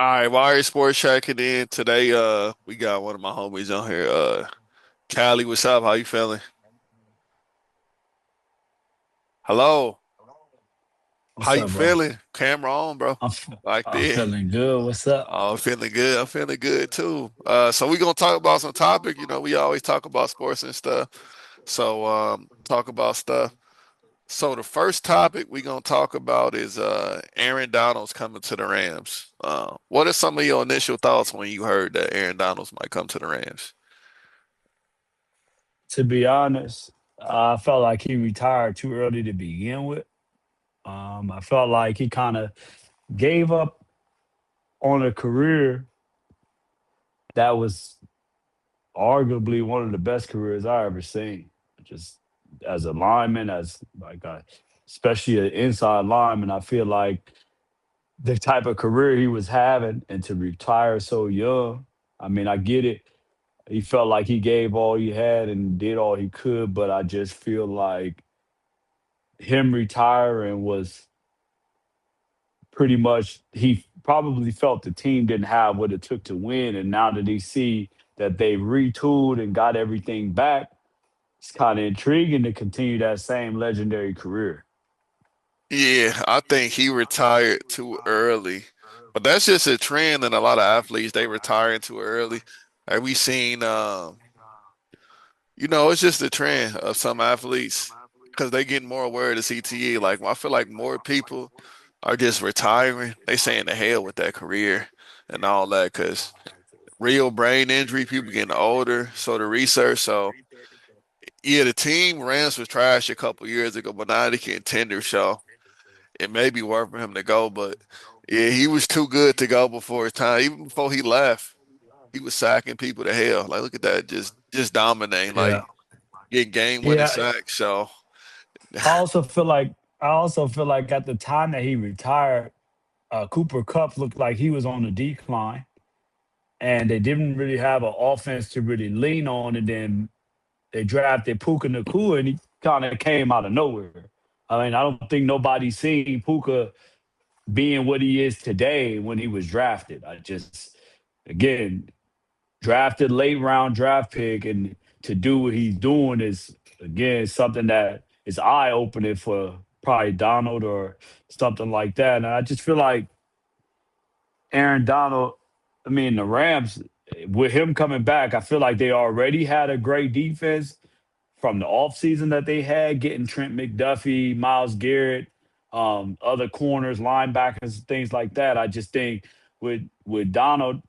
All right, Wire Sports checking in today. We got one of my homies on here. Callie, what's up? How you feeling? Hello. How What's you up, bro? feeling? Camera on, bro. Like I'm that. feeling good. What's up? Oh, I'm feeling good. I'm feeling good too. So we gonna talk about some topic. We always talk about sports and stuff. So talk about stuff. So the first topic we gonna talk about is Aaron Donald's coming to the Rams. What are some of your initial thoughts when you heard that Aaron Donald's might come to the Rams? To be honest, I felt like he retired too early to begin with. I felt like he kind of gave up on a career that was arguably one of the best careers I ever seen. Just as a lineman, especially an inside lineman, I feel like the type of career he was having and to retire so young. I mean, I get it. He felt like he gave all he had and did all he could, but I just feel like him retiring was pretty much he probably felt the team didn't have what it took to win. And now that he see that they retooled and got everything back, it's kind of intriguing to continue that same legendary career. Yeah, I think he retired too early. But that's just a trend in a lot of athletes. They retiring too early. Like we seen it's just a trend of some athletes because they getting more aware of the CTE. Like I feel like more people are just retiring. They saying the hell with that career and all that because real brain injury, people getting older. So the research, so yeah, the team Rams was trash a couple years ago, but now they can tender. So it may be worth for him to go, but yeah, he was too good to go before his time. Even before he left, he was sacking people to hell. Like, look at that, just dominating, Yeah. like getting game winning Yeah. sacks. So I also feel like at the time that he retired, Cooper Cup looked like he was on the decline, and they didn't really have an offense to really lean on. And then they drafted Puka Nakua, and he kind of came out of nowhere. I mean, I don't think nobody seen Puka being what he is today when he was drafted. Again, drafted late round draft pick, and to do what he's doing is, again, something that is eye opening for probably Donald or something like that. And I just feel like Aaron Donald, I mean, the Rams, with him coming back, I feel like they already had a great defense from the offseason that they had, getting Trent McDuffie, Miles Garrett, other corners, linebackers, things like that. I just think with Donald,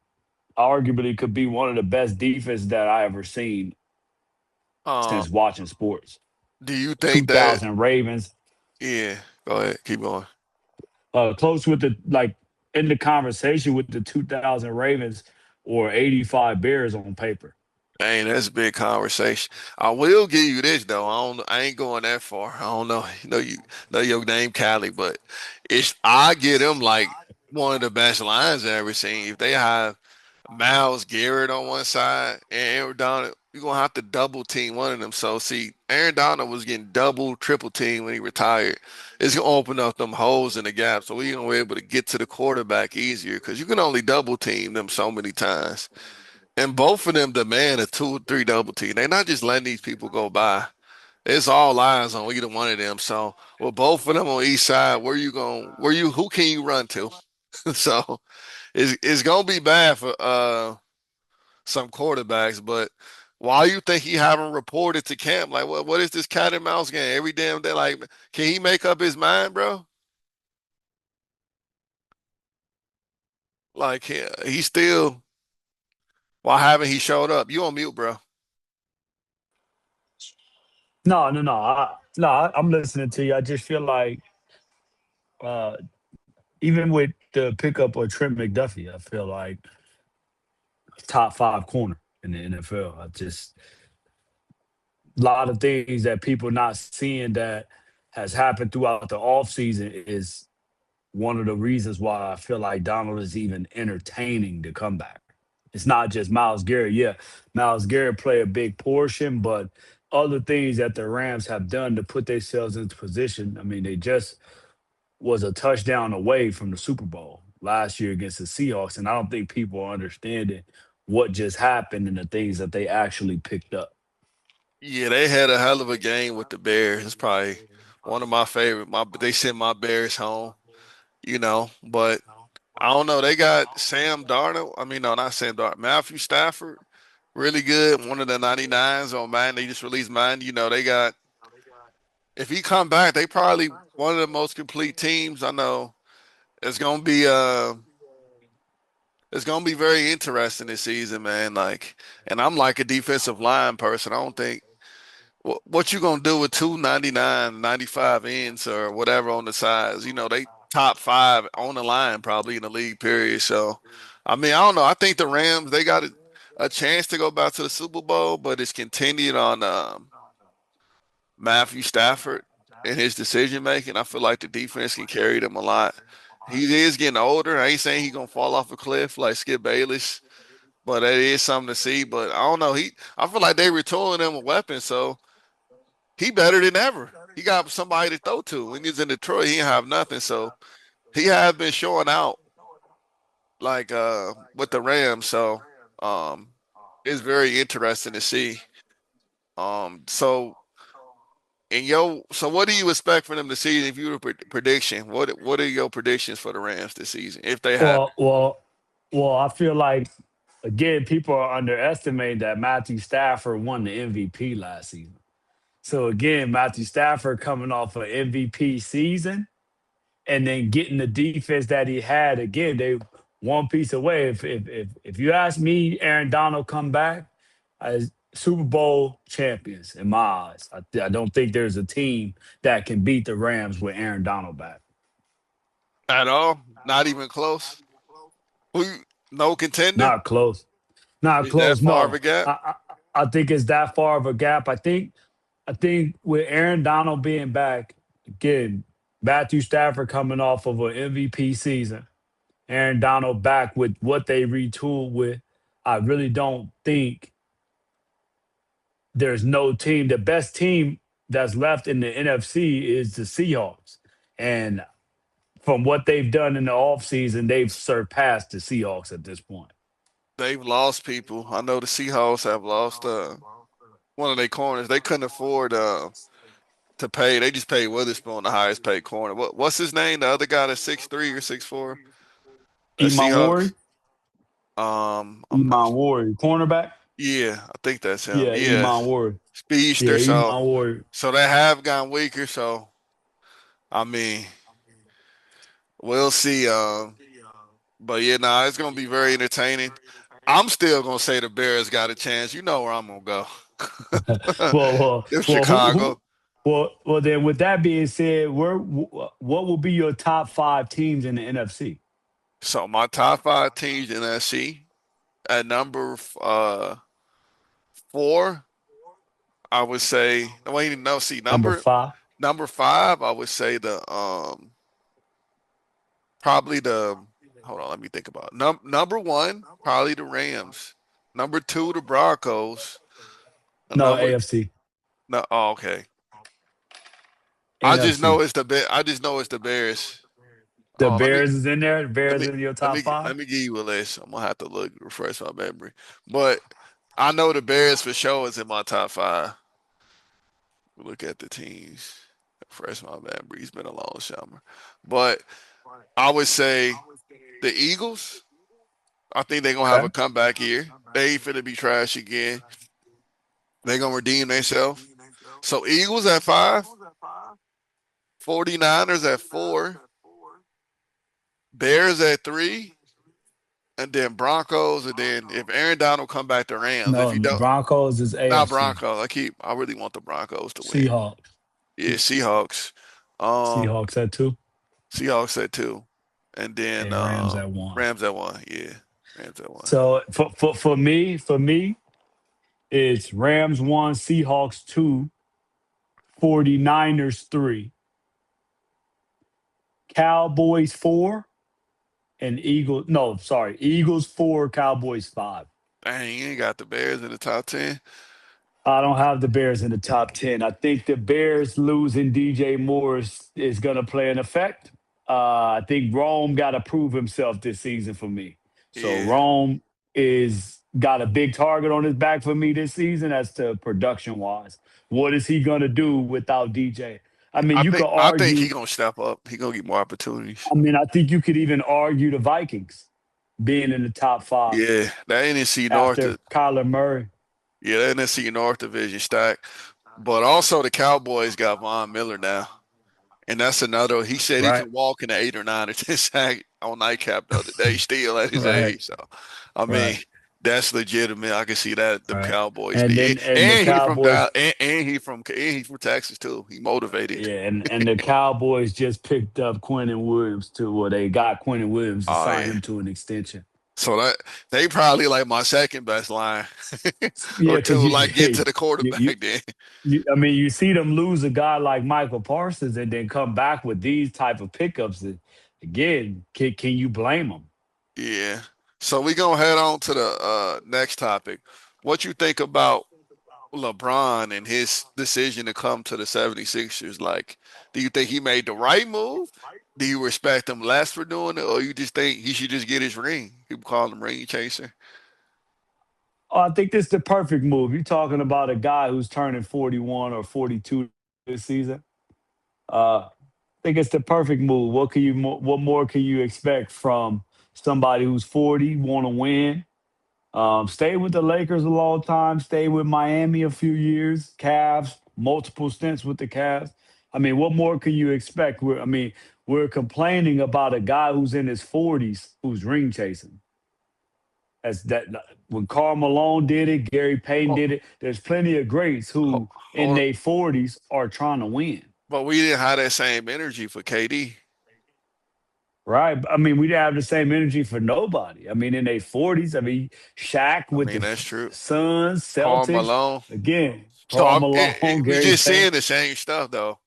arguably could be one of the best defenses that I ever seen um, since watching sports. do you think that 2000 Ravens, yeah, go ahead, keep going. close with the like in the conversation with the 2000 Ravens or 85 Bears on paper. Dang, that's a big conversation. I will give you this though. I ain't going that far. I don't know. You know your name Cali, but I get them like one of the best lines I've ever seen. If they have Miles Garrett on one side and Aaron Donald, you're gonna have to double team one of them. So see, Aaron Donald was getting double, triple team when he retired. It's gonna open up them holes in the gap, so we're gonna be able to get to the quarterback easier because you can only double team them so many times. And both of them demand a two or three double team. They're not just letting these people go by. It's all eyes on either one of them. So with both of them on each side, who can you run to? So it's gonna be bad for some quarterbacks, but why you think he haven't reported to camp? Like what is this cat and mouse game? Every damn day, like can he make up his mind, bro? Like he still why haven't he showed up? You on mute, bro. No, no, no. I'm listening to you. I just feel like uh, even with the pickup of Trent McDuffie, I feel like top five corner in the NFL. I just a lot of things that people not seeing that has happened throughout the offseason is one of the reasons why I feel like Donald is even entertaining the comeback. It's not just Miles Garrett. Yeah, Miles Garrett play a big portion, but other things that the Rams have done to put themselves into position. I mean, they just was a touchdown away from the Super Bowl. last year against the Seahawks, and I don't think people are understanding what just happened and the things that they actually picked up. Yeah, they had a hell of a game with the Bears. It's probably one of my favorite. They sent my Bears home, but I don't know. They got Sam Darnold. I mean, no, not Sam Darnold. Matthew Stafford, really good. One of the 99s on mine. They just released mine. They got if he come back, they probably one of the most complete teams. I know it's gonna be it's gonna be very interesting this season, man. Like, and I'm like a defensive line person. I don't think what you gonna do with two 99, 95 ends or whatever on the sides? They top five on the line probably in the league, period. So, I mean, I don't know. I think the Rams they got a chance to go back to the Super Bowl, but it's continued on Matthew Stafford and his decision making. I feel like the defense can carry them a lot. He is getting older. I ain't saying he's gonna fall off a cliff like Skip Bayless, but that is something to see. But I don't know. I feel like they retooling him a weapon, so he better than ever. He got somebody to throw to. When he's in Detroit, he didn't have nothing. So he has been showing out like with the Rams. So um it's very interesting to see. So so what do you expect from them this season? If you were prediction, what are your predictions for the Rams this season if they happen? Well, well, well. I feel like again, people are underestimating that Matthew Stafford won the MVP last season. So again, Matthew Stafford coming off an MVP season and then getting the defense that he had again, they one piece away. If you ask me, Aaron Donald come back as Super Bowl champions in my eyes. I don't think there's a team that can beat the Rams with Aaron Donald back. At all? Not even close. Who? No contender? Not close. Not Is that close. far of No, a gap? I think it's that far of a gap. I think with Aaron Donald being back again, Matthew Stafford coming off of an MVP season, Aaron Donald back with what they retooled with. I really don't think there's no team. The best team that's left in the NFC is the Seahawks. And from what they've done in the offseason, they've surpassed the Seahawks at this point. They've lost people. I know the Seahawks have lost one of their corners. They couldn't afford to pay. They just paid Witherspoon the highest paid corner. What's his name? The other guy that's 6'3" or 6'4"? The Iman Seahawks. Ward, I'm not. Iman Ward, cornerback. Yeah, I think that's him. Yeah, Yeah, Iman Ward. Yeah, speedster. Iman So Ward. so they have gone weaker. So I mean, we'll see. But yeah, nah, it's gonna be very entertaining. I'm still gonna say the Bears got a chance. You know where I'm gonna go. It's Who Chicago. well, then with that being said, what will be your top five teams in the NFC? So my top five teams in NFC at number 4, I would say. Wait, no, see Number number five? number 5, I would say the probably the hold on, let me think about it. Number 1, probably the Rams. Number 2, the Broncos. And No, number AFC. no, oh, okay. NFC. I just know it's the Bears. The Oh, Bears is in there. The let Bears me in your let top me five. let me give you a list. I'm gonna have to refresh my memory. But I know the Bears for sure is in my top 5. Look at the teams. Refresh my memory. It's been a long summer. But I would say the Eagles, I think they're gonna have Okay. a comeback here. They ain't finna be trash again. They're gonna redeem themselves. So Eagles at 5, 49ers at 4, Bears at 3, and then Broncos, and then if Aaron Donald come back to Rams, if No, he don't, Broncos is not AFC. Broncos. I really want the Broncos to win. Seahawks. Yeah, Seahawks. Um, Seahawks at two, Seahawks at 2, and then and Rams at one. Rams at 1. Yeah, Rams at 1. So for me, it's Rams one, Seahawks two, 49ers three, Cowboys four, and Eagles. No, sorry, Eagles four, Cowboys five. Dang, you ain't got the Bears in the top 10. I don't have the Bears in the top 10. I think the Bears losing DJ Moore is going to play an effect. I think Rome got to prove himself this season for me. So Yeah, Rome is got a big target on his back for me this season as to production wise. What is he gonna do without DJ? I mean, you could I think he argue. gonna step up. He gonna get more opportunities. I mean, I think you could even argue the Vikings being in the top five Yeah, that NFC North. after Kyler Murray. Yeah, the NFC North division stack. But also the Cowboys got Von Miller now. And that's another. He said he Right, can walk in the 8 or 9 or 10 sack on nightcap the other day, still at his right, age. So, I mean, right, that's legitimate. I can see that them right. Cowboys And be. then and the And he from Cowboys, Dallas, and he from Texas too. He motivated. yeah, and the Cowboys just picked up Quentin Williams too, or they got Quentin Williams to Oh sign yeah. him to an extension. So that they probably like my second best line, Yeah, or because two. Like get to the you, quarterback then. I mean, you see them lose a guy like Michael Parsons and then come back with these type of pickups. And again, can you blame them? Yeah. So we gonna head on to the next topic. What you think about LeBron and his decision to come to the 76ers? Like, do you think he made the right move? Do you respect him less for doing it, or you just think he should just get his ring? People call him ring chaser. Oh, I think this is the perfect move. You're talking about a guy who's turning 41 or 42 this season. I think it's the perfect move. What more can you expect from somebody who's 40, want to win? Stayed with the Lakers a long time, stayed with Miami a few years, Cavs, multiple stints with the Cavs. I mean, what more can you expect? We're complaining about a guy who's in his 40s who's ring chasing. As that when Karl Malone did it, Gary Payton Oh, did it. There's plenty of greats who in or, their 40s are trying to win. but we didn't have that same energy for KD. Right. I mean, we didn't have the same energy for nobody. I mean, in their 40s, I mean, Shaq I with the mean, that's true. Suns, Karl Celtics, Malone. again, So Karl Malone, we Gary just Payne. seeing the same stuff though.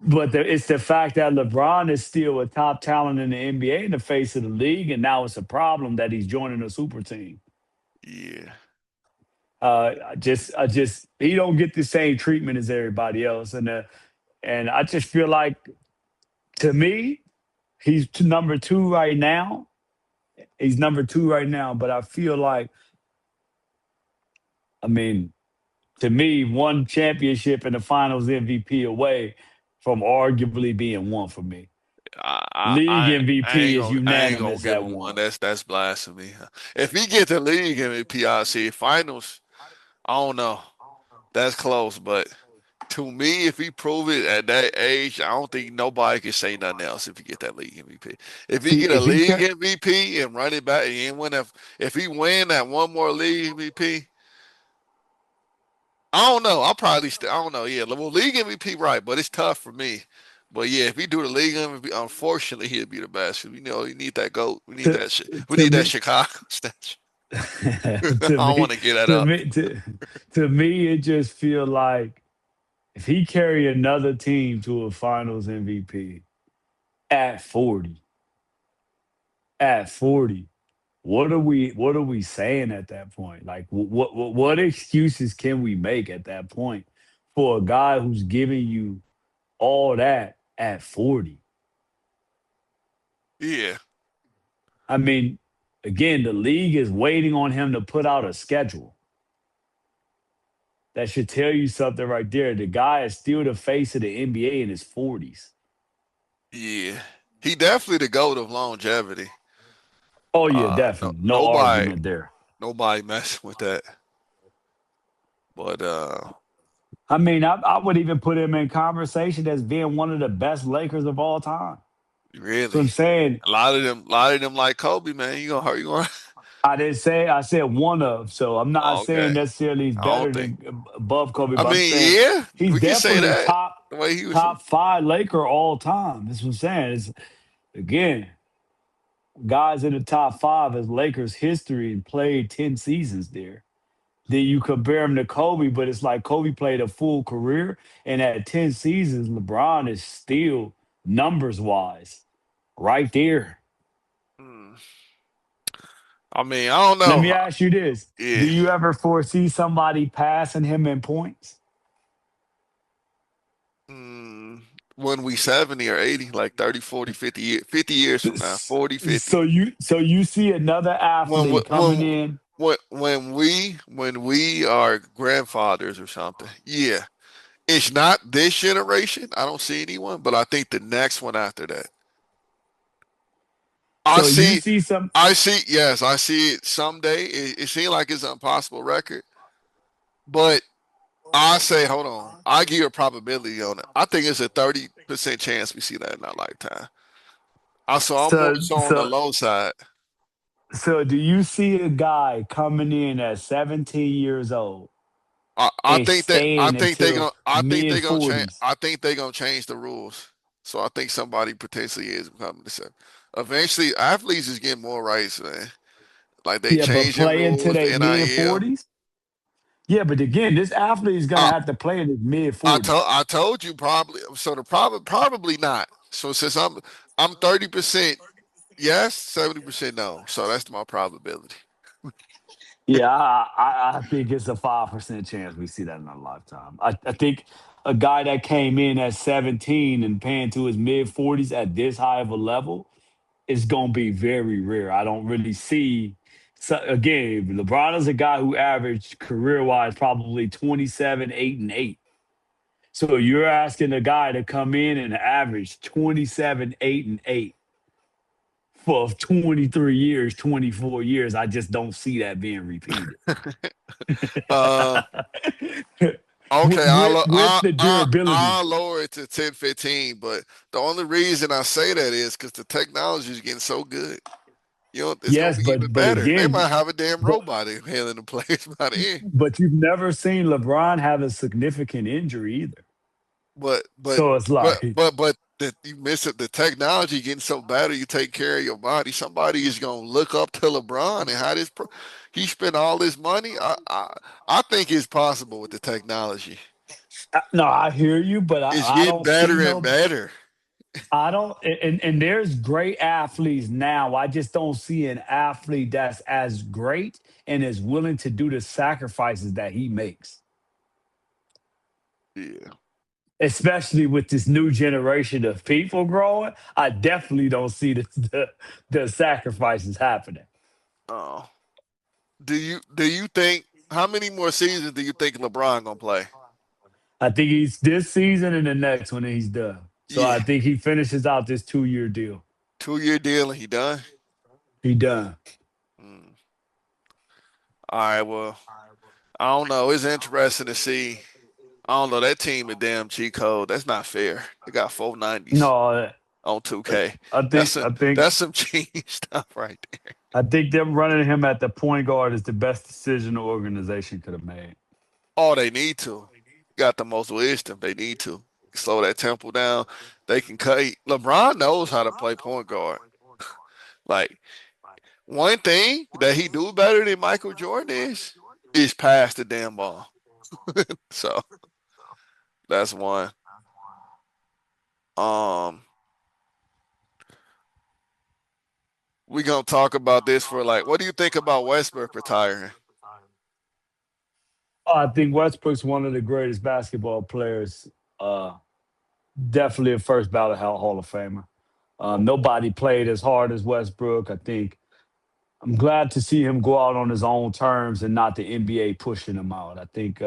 But it's the fact that LeBron is still a top talent in the NBA in the face of the league, and now it's a problem that he's joining a super team. Yeah. He don't get the same treatment as everybody else, and I just feel like to me, he's number two right now. He's number two right now, but I feel like, I mean, to me, one championship and the finals MVP away from arguably being one for me. League MVP is I ain't gonna unanimous give at him one. one. That's blasphemy. If he get the league MVP, I see finals. I don't know. That's close, but to me, if he prove it at that age, I don't think nobody can say nothing else if he get that league MVP. If he See, get a if he league can, MVP and run it back and win, if he win that one more league MVP, I don't know. I don't know. Yeah, well, league MVP, right? But it's tough for me. But yeah, if he do the league MVP, unfortunately, he'll be the best. You know, you need that goat. We need to that shit. We to need that me, Chicago statue. I to don't me, want to get that to up. me, to me, it just feel like if he carry another team to a Finals MVP at 40, at 40, what are we saying at that point? Like, what excuses can we make at that point for a guy who's giving you all that at 40? Yeah, I mean, again, the league is waiting on him to put out a schedule. That should tell you something right there. The guy is still the face of the NBA in his 40s. yeah. He definitely the goat of longevity. Oh, yeah, No, definitely. No argument there. nobody messing with that. But I mean, I would even put him in conversation as being one of the best Lakers of all time. So really, I'm saying a lot of them like Kobe, man. You gonna hurt? You gonna? I said one of. So I'm not Oh, saying okay. necessarily he's I don't better think. than above Kobe, I but I'm mean, saying yeah, he's we can say definitely that top the way he was. top five Laker all time. That's what I'm saying. Again, guys in the top five as Lakers history and played 10 seasons there. Then you compare him to Kobe, but it's like Kobe played a full career, and at 10 seasons, LeBron is still numbers wise right there. Hmm. I mean, I don't Let know. me ask you this. Do Yeah. you ever foresee somebody passing him in points? Mm. when we 70 or 80, like 30, 40, 50 years from now, 40, 50. So you see another When athlete coming in. when we are grandfathers or something, yeah. It's not this generation. I don't see anyone, but I think the next one after that. I So you see see some. yes, I see it someday. It seems like it's an impossible record, but I say, hold on. I give you a probability on it. I think it's a 30% chance we see that in our lifetime. I'm more So so on the so low side. so do you see a guy coming in at 17 years old I and think that staying until I think they mid gonna change. 40s? I think they gonna change the rules. So I think somebody potentially is coming to say. Eventually, athletes is getting more rights, man. Like they Yeah, but changing play into rules for their mid NIL. 40s. Yeah, but again, this athlete is gonna I have to play in his mid 40s. I told you probably. So the probably not. So since I'm 30% yes, 70% no. So that's my probability. Yeah, I think it's a 5% chance we see that in our lifetime. I think a guy that came in at 17 and paying to his mid 40s at this high of a level is going to be very rare. I don't really see. So again, LeBron is a guy who averaged career wise probably 27, 8, and 8. So you're asking a guy to come in and average 27, 8, and 8 for 23 years, 24 years. I just don't see that being repeated. uh with, okay, with with the durability. I'll lower it to 10, 15. But the only reason I say that is because the technology is getting so good. You know, it's gonna Yes, be even but better. They again, might have a damn but robot handling the plays by the end. but you've never seen LeBron have a significant injury either. But but So it's like, you miss it. The technology getting so better. You take care of your body. Somebody is gonna look up to LeBron and how he spent all this money. I think it's possible with the technology. no, I hear you, but It's I getting don't see better and no. better. I don't, and there's great athletes now. I just don't see an athlete that's as great and is willing to do the sacrifices that he makes, Yeah. especially with this new generation of people growing. I definitely don't see the sacrifices happening. Oh, do you think how many more seasons do you think LeBron gonna play? I think he's this season and the next one, and he's done. So Yeah, I think he finishes out this 2 year deal. 2 year deal and he done. He done. Mm. All right, well, I don't know. It's interesting to see. I don't know. That team is damn cheat code. That's not fair. They got 490s No, on 2K. I think I think That's some cheating stuff right there. I think them running him at the point guard is the best decision the organization could have made. Oh, they need to. Got the most wisdom. They need to slow that tempo down. They can cut. LeBron knows how to play point guard. Like one thing that he do better than Michael Jordan is pass the damn ball. So that's one. Um, we gonna talk about this for like, what do you think about Westbrook retiring? I think Westbrook's one of the greatest basketball players. Uh, Definitely a first ballot Hall of Famer. Nobody played as hard as Westbrook. I think I'm glad to see him go out on his own terms and not the NBA pushing him out. I think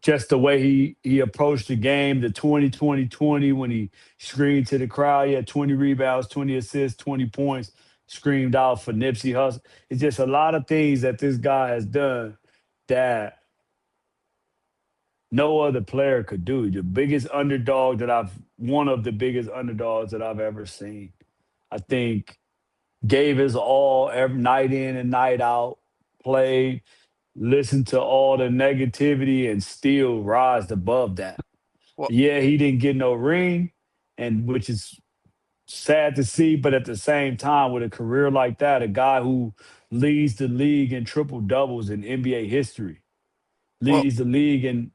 just the way he approached the game, the 20 when he screamed to the crowd, he had 20 rebounds, 20 assists, 20 points, screamed out for Nipsey Hussle. It's just a lot of things that this guy has done that no other player could do. One of the biggest underdogs that I've ever seen. I think gave his all every night in and night out, played, listened to all the negativity, and still rise above that. Well, Yeah, he didn't get no ring, and which is sad to see, but at the same time, with a career like that, a guy who leads the league in triple doubles in NBA history, well, leads the league in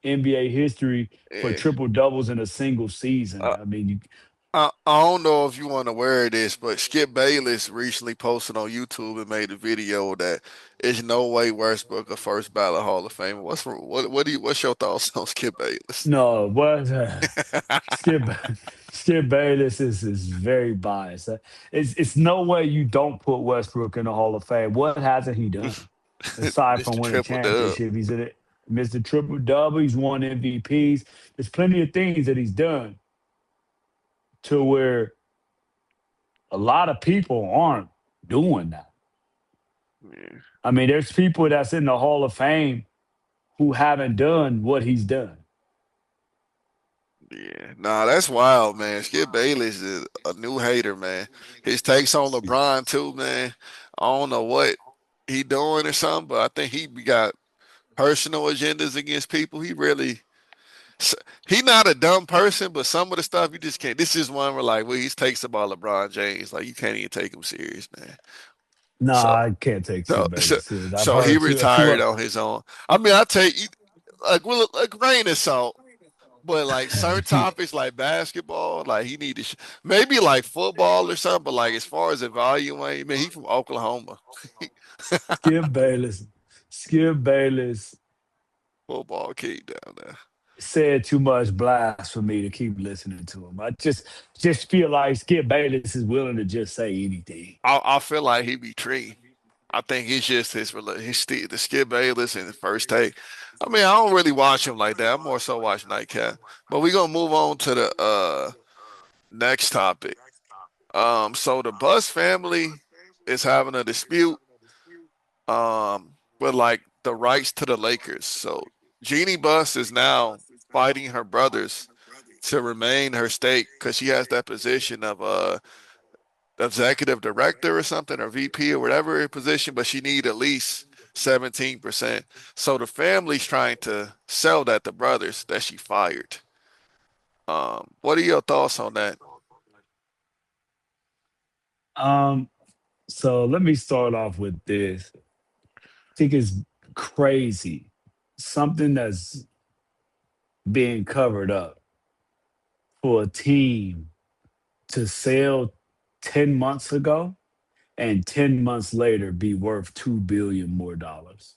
NBA history for yeah. triple doubles in a single season. Uh, I mean, I don't know if you want to wear this, but Skip Bayless recently posted on YouTube and made a video that there's no way Westbrook a first ballot Hall of Famer. What's your thoughts on Skip Bayless? No, what Skip Skip Bayless is very biased. It's no way you don't put Westbrook in the Hall of Fame. What hasn't he done aside from Mr. winning Triple Dub. championship? He's in it, Mr. Triple Double. He's won MVPs. There's plenty of things that he's done to where a lot of people aren't doing that. Yeah, I mean, there's people that's in the Hall of Fame who haven't done what he's done. yeah. Nah, that's wild, man. Skip Bayless is a new hater, man. His takes on LeBron too, man. I don't know what he doing or something, but I think he got personal agendas against people. S- he not a dumb person, but some of the stuff you just can't. This is one where like, well, he takes about LeBron James, like you can't even take him serious, man. No, So, I can't take so, Skip so, Bayless serious. I've so he heard a few. retired on his own. I mean, I take like with a grain of salt, but like certain topics like basketball, like he need to maybe like football or something. But like as far as evaluating, man, he from Oklahoma, Skip Bayless. Skip Bayless football kid down there. said too much blast for me to keep listening to him. I just feel like Skip Bayless is willing to just say anything. I feel like he be treating. I think it's just the Skip Bayless and the first take. I mean, I don't really watch him like that. I more so watch Nightcap. But we're gonna move on to the next topic. So the Bus family is having a dispute with like the rights to the Lakers. So Jeannie Buss is now fighting her brothers to remain her stake because she has that position of executive director or something or VP or whatever position, but she need at least 17%. So the family's trying to sell that to brothers that she fired. What are your thoughts on that? Um, so let me start off with this. I think it's crazy. Something that's being covered up for a team to sell 10 months ago and 10 months later be worth 2 billion more dollars.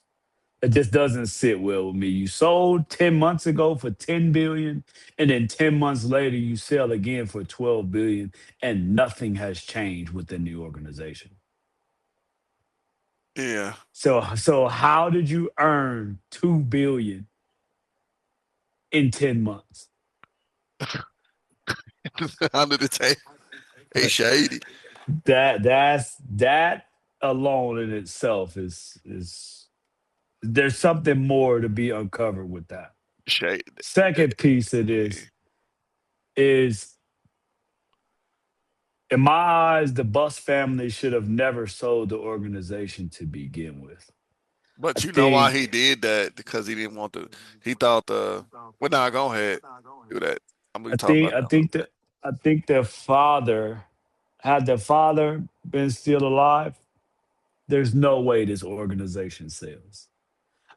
It just doesn't sit well with me. You sold 10 months ago for 10 billion and then 10 months later you sell again for 12 billion and nothing has changed within the organization. Yeah, So how did you earn 2 billion in 10 months? under the table. Hey, shady, That alone in itself is there's something more to be uncovered with that. shady. Second piece of this is, in my eyes, the Bus family should have never sold the organization to begin with. I But you know why he think did that? Because he didn't want to. He thought the. Well, nah, go ahead, do that. I'm gonna I talk think about I that in a little think bit. that I think their father, had their father been still alive, there's no way this organization sells.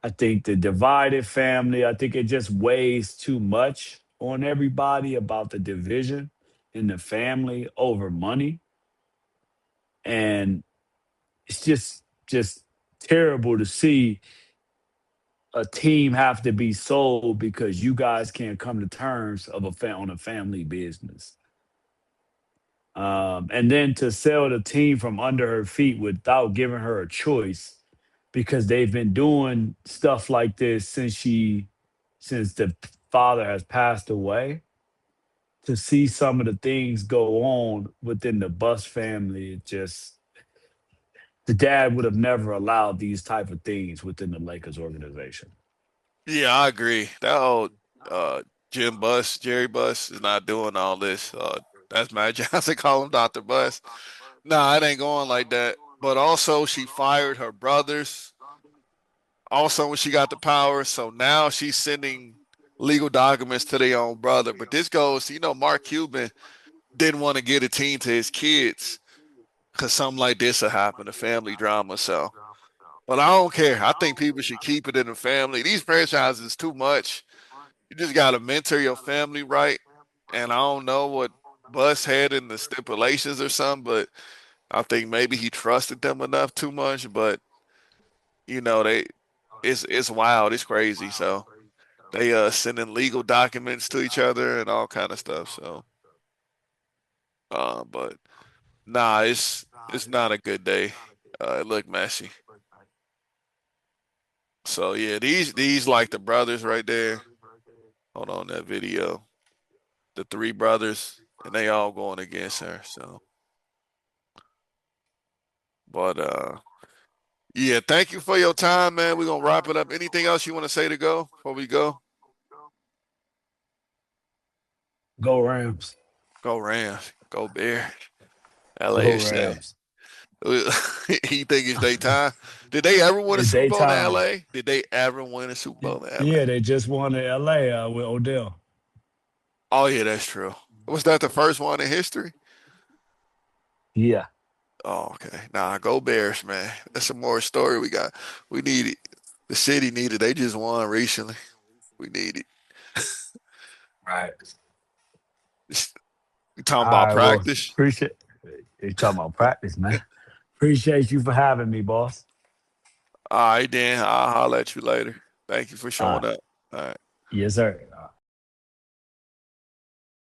I think the divided family, I think it just weighs too much on everybody about the division in the family over money. And it's just terrible to see a team have to be sold because you guys can't come to terms of on a family business. And then to sell the team from under her feet without giving her a choice, because they've been doing stuff like this since the father has passed away. To see some of the things go on within the Bus family, it just, the dad would have never allowed these type of things within the Lakers organization. Yeah, I agree. That old uh Jim Buss, Jerry Buss is not doing all this. That's Matt Johnson call him Dr. Buss. Nah, it ain't going like that. But also she fired her brothers. Also when she got the power, so now she's sending legal documents to their own brother. But this goes, Mark Cuban didn't want to get a team to his kids because something like this will happen, a family drama. So, but I don't care. I think people should keep it in the family. These franchises is too much. You just got to mentor your family right. And I don't know what. Bus had in the stipulations or something, but I think maybe he trusted them enough too much. But they it's wild, it's crazy. So they sending legal documents to each other and all kind of stuff. So but nah, it's not a good day. It looked messy. So yeah, these like the brothers right there. Hold on that video. The three brothers, and they all going against her. So but yeah, thank you for your time, man. We're gonna wrap it up. Anything else you want to say to go before we go? Go Rams. Go Rams. Go Bears. LA Go is set. Rams. He think it's their time. Did they ever win a It's Super Bowl in daytime. LA? Did they ever win a Super Bowl in LA? Yeah, they just won in LA with Odell. Oh yeah, that's true. Was that the first one in history? Yeah. Oh, okay. Nah, go Bears, man. That's a more story we got. We need it. The city needed. They just won recently. We need it. Right. We talking All about right. Well, practice. appreciate you talking about practice, man. Appreciate you for having me, boss. All right, then. I'll holler at you later. Thank you for All showing right. up. All right. Yes, sir.